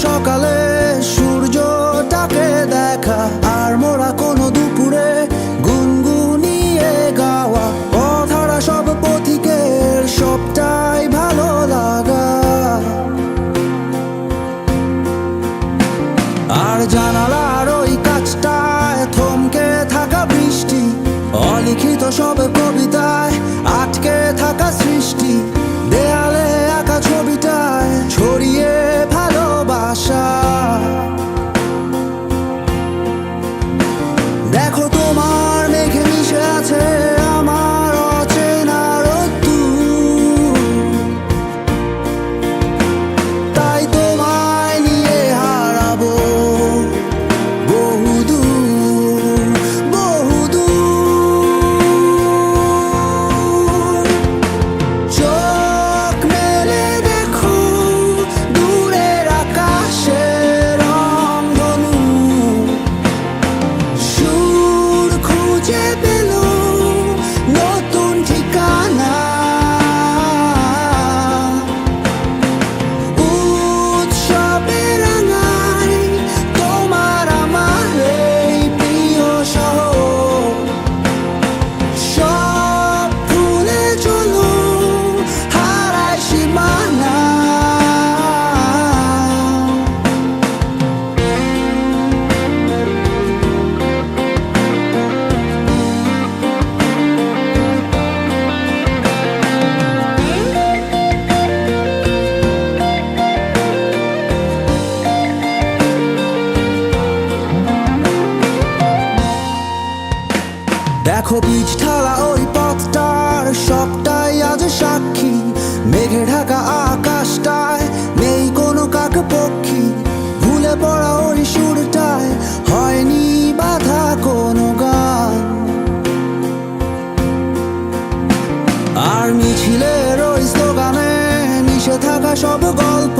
সকালে সূর্যটাকে দেখা, আর মোরা কোনো দুপুরে গুনগুনিয়ে গাওয়া কথাটা সব পথিকের সবটাই ভালো লাগা। আর জানালার ওই কাছটায় থমকে থাকা বৃষ্টি, অলিখিত সব কবিতায় আটকে থাকা সৃষ্টি, দেয়ালে আঁকা ছবিটায় ছড়িয়ে ভালোবাসা। দেখো তোমার মেঘে মিশে আছে আমার অচেনা রোদ্দুর, তাই তোমায় নিয়ে হারাবো বহুদূর বহুদূর। চোখ মেলে দেখো দূরের আকাশের রংধনু, সুর খুঁজে পেল নতুন ঠিকানা। উৎসবে রাঙায় তোমার আমার এই প্রিয় শহর, সব ভুলে চলো হারায় সীমানা। দেখো বীজ ঢালা ওই পথটার সবটাই আজ সাক্ষী, মেঘে ঢাকা আকাশটায় নেই কোনো কাক পক্ষী, ভুলে পড়া ওই সুরটায় হয়নি বাধা কোনো গান। আর মিছিলের ওই স্লোগানে মিশে থাকা সব গল্প,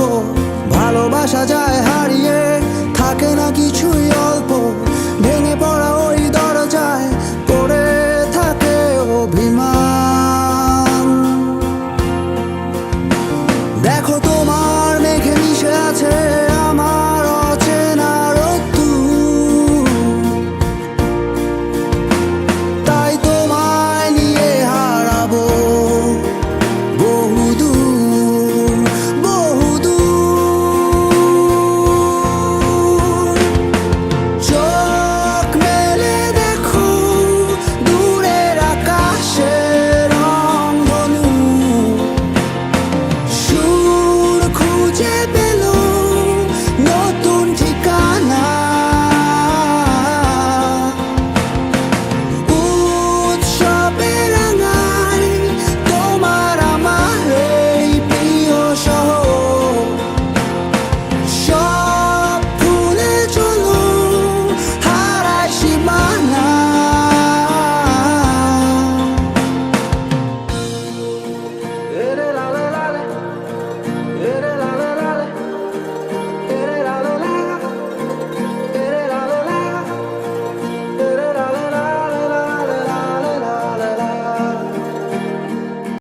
ভালোবাসা যায় হারিয়ে থাকে না কিছুই অল্প।